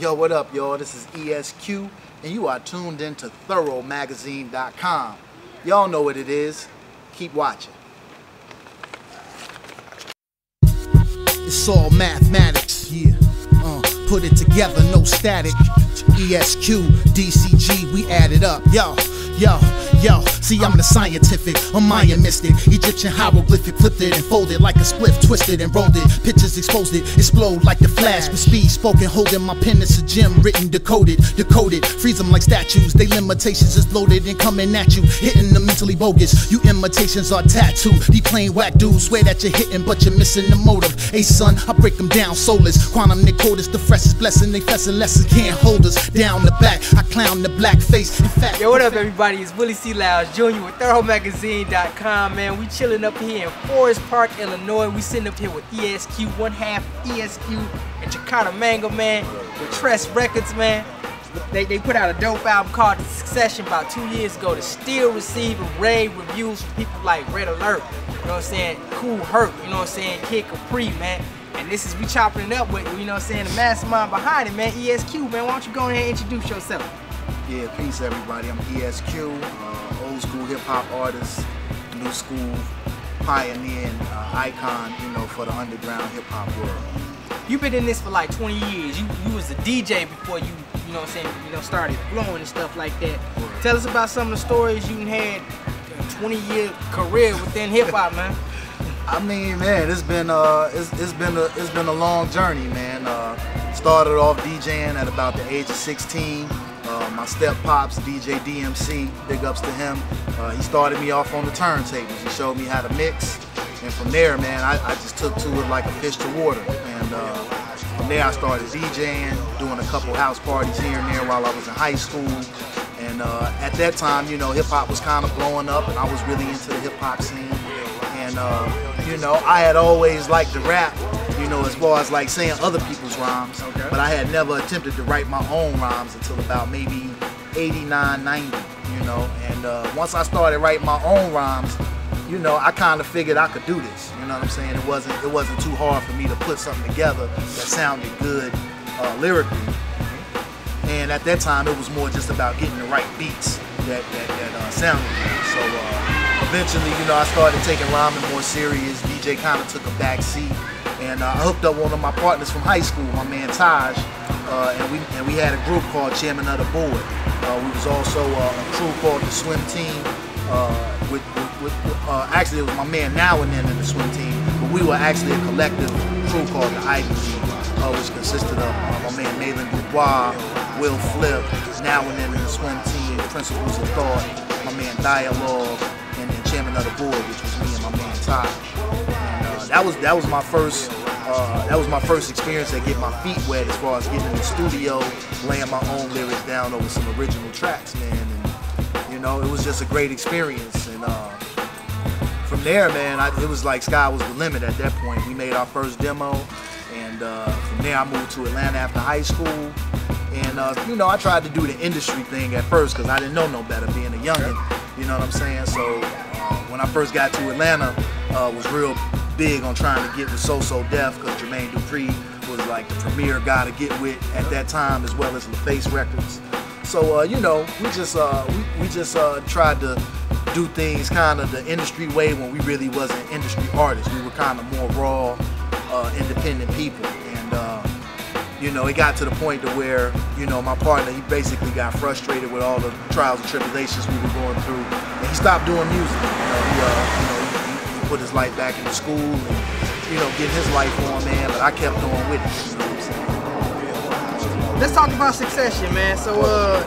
Yo, what up, y'all? This is ESQ, and you are tuned in to ThuroMagazine.com. Y'all know what it is. Keep watching. It's all mathematics, yeah. Put it together, no static. ESQ, DCG, we add it up. Yo. See, I'm the scientific, a Mayan mystic, Egyptian hieroglyphic, flipped it and folded like a spliff, twisted and rolled it, pictures exposed it, explode like the flash, with speed spoken, holding my pen, it's a gem, written, decoded, freeze them like statues, they limitations is loaded and coming at you, hitting them mentally bogus, you imitations are tattooed, these plain whack dudes swear that you're hitting but you're missing the motive, hey son, I break them down soulless, quantum Nicotis, the freshest blessing, they fessin' lessons can't hold us, down the back, I clown the black face, in fact. Yo, what up everybody, it's Willie C. Lounge Jr. with ThuroMagazine.com, man. We chilling up here in Forest Park, Illinois. We sitting up here with ESQ, one half ESQ and Chicano Mango, man, with Tress Records, man. They put out a dope album called Succession about 2 years ago that's still receiving rave reviews from people like Red Alert, you know what I'm saying, Cool Herc, you know what I'm saying, Kid Capri, man. And this is, we chopping it up with, you know what I'm saying, the mastermind behind it, man, ESQ, man. Why don't you go ahead and introduce yourself? Yeah, peace everybody. I'm ESQ, old school hip hop artist, new school pioneering icon, you know, for the underground hip hop world. You've been in this for like 20 years. You was a DJ before you know what I'm saying, started blowing and stuff like that. Right. Tell us about some of the stories you had a 20-year career within hip hop, man. I mean, man, it's been a long journey, man. Started off DJing at about the age of 16. My step pops, DJ DMC, big ups to him. He started me off on the turntables. He showed me how to mix, and from there, man, I just took to it like a fish to water. And from there, I started DJing, doing a couple house parties here and there while I was in high school. And at that time, you know, hip hop was kind of blowing up, and I was really into the hip hop scene. And you know, I had always liked to rap, you know, as far as like saying other people's rhymes, but I had never attempted to write my own rhymes until about maybe 89, 90, you know. And once I started writing my own rhymes, you know, I kind of figured I could do this, you know what I'm saying? It wasn't too hard for me to put something together that sounded good lyrically. And at that time, it was more just about getting the right beats that sounded good. So eventually, you know, I started taking rhyming more serious. DJ kind of took a back seat, and I hooked up one of my partners from high school, my man Taj, and we had a group called Chairman of the Board. We was also a crew called the Swim Team. Actually, it was my man Now and Then in the Swim Team, but we were actually a collective crew called the Ivy League, which consisted of my man Nathan Dubois, Will Flip, Now and Then in the Swim Team, Principles of Thought, my man Dialogue, and then Chairman of the Board, which was me and my man Taj. And that was my first experience to get my feet wet as far as getting in the studio, laying my own lyrics down over some original tracks, man. And you know, it was just a great experience. And from there, man, it was like sky was the limit at that point. We made our first demo, and from there I moved to Atlanta after high school. And you know, I tried to do the industry thing at first because I didn't know no better being a youngin'. You know what I'm saying? So when I first got to Atlanta, was real big on trying to get with So Def because Jermaine Dupri was like the premier guy to get with at that time, as well as LaFace Records. So you know, we just tried to do things kind of the industry way when we really wasn't industry artists. We were kind of more raw, independent people. And you know, it got to the point to where, you know, my partner, he basically got frustrated with all the trials and tribulations we were going through, and he stopped doing music. You know, he put his life back into school and, you know, getting his life on, man, but I kept on with it, you know what I'm saying? Let's talk about Succession, man. So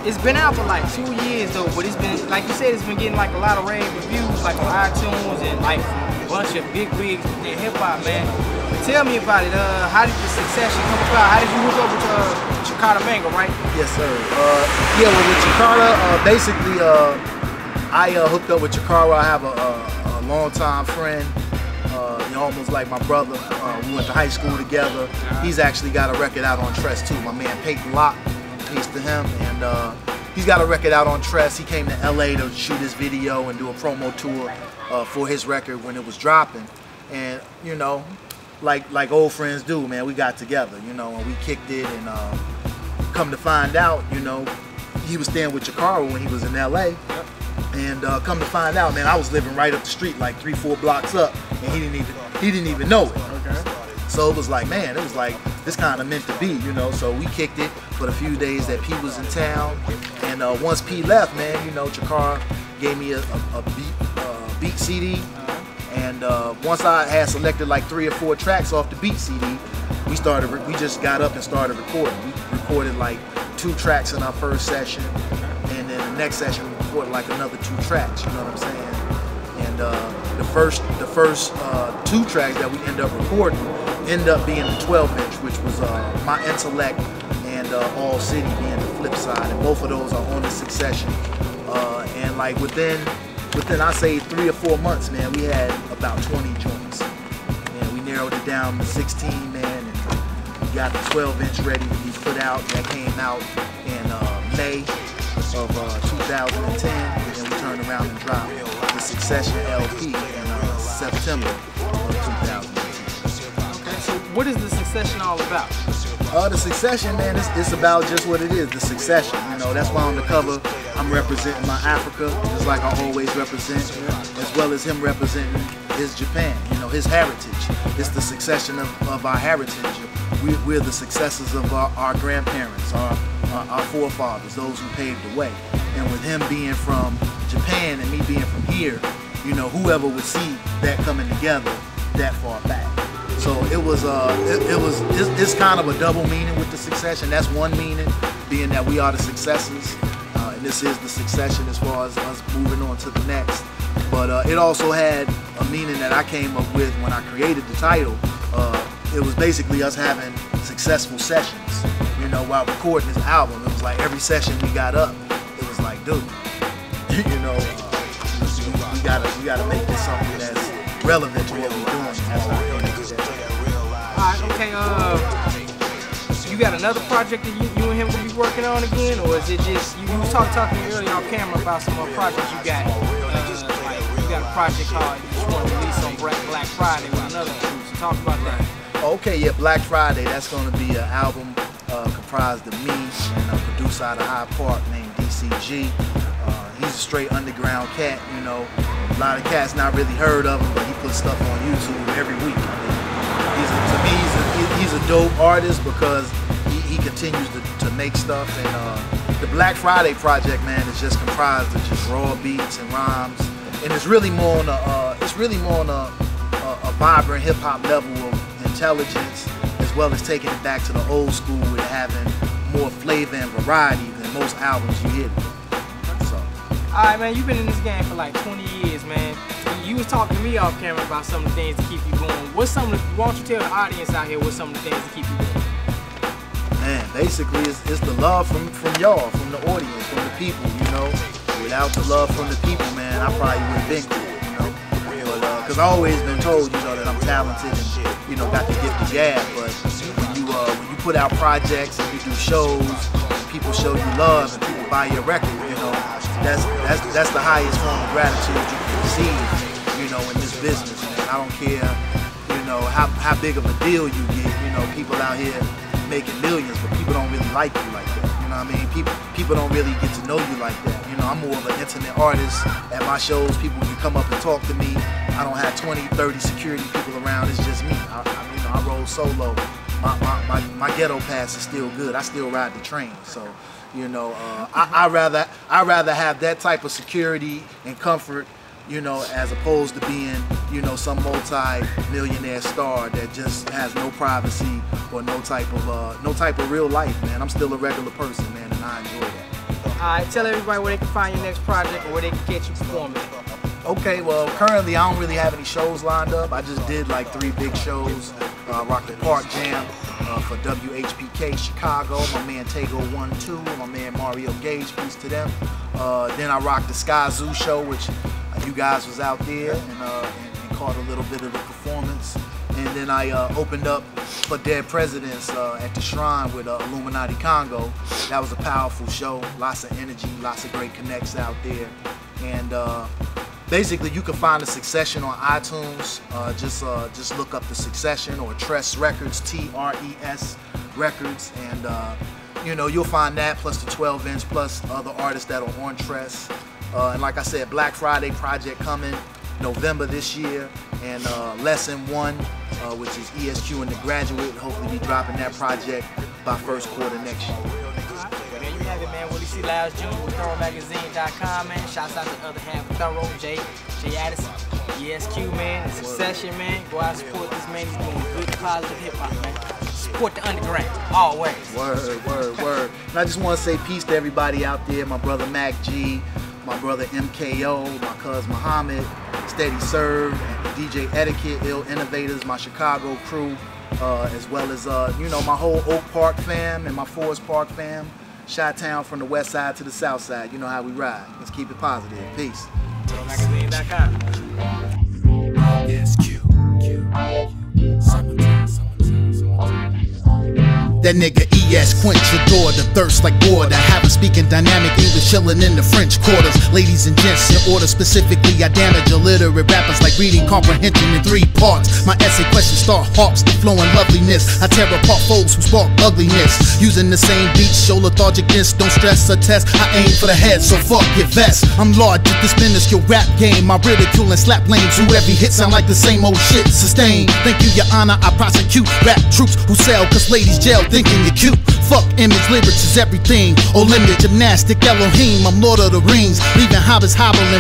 it's been out for like 2 years though, but it's been, like you said, it's been getting like a lot of rave reviews, like on iTunes and like a bunch of big wigs in hip hop, man. Tell me about it. How did the Succession come about? How did you hook up with Chicano Mango, right? Yes, sir. Yeah, well, with Chicano, basically, I hooked up with Chicano. I have a longtime friend, you know, almost like my brother. We went to high school together. He's actually got a record out on Tress too. My man Peyton Locke, peace to him, and he's got a record out on Tress. He came to LA to shoot his video and do a promo tour for his record when it was dropping, and you know, like old friends do, man, we got together, you know, and we kicked it and come to find out, you know, he was staying with Chikara when he was in LA. And come to find out, man, I was living right up the street, like 3-4 blocks up, and he didn't even know it. Okay. So it was like, man, it was like this kind of meant to be, you know. So we kicked it for the few days that P was in town, and once P left, man, you know, Chikara gave me a beat CD, and once I had selected like 3 or 4 tracks off the beat CD, we just got up and started recording. We recorded like 2 tracks in our first session, and then the next session we recorded like another 2 tracks. You know what I'm saying? And the first 2 tracks that we ended up recording ended up being the 12-inch, which was My Intellect and All City being the flip side, and both of those are on the Succession. And like within I say 3 or 4 months, man, we had about 20 joints. And we narrowed it down to 16, man, and we got the 12-inch ready to be put out. That came out in May of 2010, and then we turned around and dropped the Succession LP in September of 2010. Okay, so what is the Succession all about? The Succession, man, it's about just what it is, the succession. You know, that's why on the cover I'm representing my Africa, just like I always represent, as well as him representing his Japan, you know, his heritage. It's the succession of our heritage. We're the successors of our grandparents, our forefathers, those who paved the way. And with him being from Japan and me being from here, you know, whoever would see that coming together that far back. So it's kind of a double meaning with the Succession. That's one meaning, being that we are the successors, and this is the succession as far as us moving on to the next. But it also had a meaning that I came up with when I created the title. It was basically us having successful sessions, you know, while recording this album. It was like every session we got up, it was like, dude, you know, we gotta make this something that's relevant to what we're doing. That's how I came up with that. Okay, you got another project that you and him gonna be working on again, or is it just you was talking to me earlier on camera about some more projects you got? Like you got a project called you just want to release on Black Friday with another group. So talk about that. Okay, yeah, Black Friday. That's gonna be an album comprised of me and a producer out of Hyde Park named DCG. He's a straight underground cat, you know. A lot of cats not really heard of him, but he puts stuff on YouTube every week. To me, he's a dope artist because he continues to make stuff. And the Black Friday project, man, is just comprised of just raw beats and rhymes, and it's really more on a vibrant hip hop level of intelligence, as well as taking it back to the old school with having more flavor and variety than most albums you hear. So. All right, man, you've been in this game for like 20 years, man. You was talking to me off camera about some of the things to keep you going. Why don't you tell the audience out here what's some of the things to keep you going? Man, basically it's the love from y'all, from the audience, from the people, you know. Without the love from the people, man, I probably wouldn't been cool, you know. But because I've always been told, you know, that I'm talented and, you know, got the gift of gab. But when you put out projects and you do shows, and people show you love and people buy your record, you know, that's the highest form of gratitude you can receive, you know, in this business, man. I don't care, you know, how big of a deal you get. You know, people out here making millions, but people don't really like you like that. You know what I mean? People don't really get to know you like that. You know, I'm more of an intimate artist. At my shows, people can come up and talk to me. I don't have 20, 30 security people around. It's just me. I roll solo. My ghetto pass is still good. I still ride the train. So, you know, I rather have that type of security and comfort, you know, as opposed to being, you know, some multi-millionaire star that just has no privacy or no type of real life, man. I'm still a regular person, man, and I enjoy that. All right, tell everybody where they can find your next project or where they can get you performing. Okay, well, currently I don't really have any shows lined up. I just did like 3 big shows. Rocked the Park Jam for WHPK Chicago. My man Tego 1-2, my man Mario Gage, peace to them. Then I rocked the Sky Zoo show, which you guys was out there and caught a little bit of the performance. And then I opened up for Dead Presidents at the Shrine with Illuminati Congo. That was a powerful show, lots of energy, lots of great connects out there. And basically, you can find the Succession on iTunes. Just look up the Succession or Tress Records, TRES Records, and You know, you'll find that plus the 12-inch plus other artists that are on Tress. And like I said, Black Friday project coming November this year, and Lesson 1, which is ESQ and the Graduate. Hopefully be dropping that project by first quarter next year. There you have it, man. Willie C. Lyles Jr. with ThuroMagazine.com, man. Shouts out to the other half of Thuro, Jay Addison, ESQ, man, Succession, man. Go out and support this man. He's doing good, positive hip-hop, man. Support the underground, always. Word. And I just want to say peace to everybody out there. My brother Mac G, my brother MKO, my cousin Muhammad, Steady Serve, DJ Etiquette, Ill Innovators, my Chicago crew, as well as you know, my whole Oak Park fam and my Forest Park fam. Chi-Town from the west side to the south side. You know how we ride. Let's keep it positive. Peace. ThuroMagazine.com. ESQ. That nigga ES quench your door, the thirst like water. Have a speaking dynamic English chillin' in the French quarters. Ladies and gents, in order specifically, I damage illiterate rappers like reading comprehension in 3 parts. My essay questions start harps, the flowing loveliness. I tear apart foes who spark ugliness. Using the same beats, show lethargicness. Don't stress or test, I aim for the head, so fuck your vest. I'm large at this minuscule rap game. I ridicule and slap lames who every hit sound like the same old shit. Sustain, thank you your honor, I prosecute rap troops who sell cause ladies jail thinking you're cute. Fuck image, lyrics is everything. Oh limit, gymnastic Elohim, I'm Lord of the Rings. Leaving hobbits hobbling, we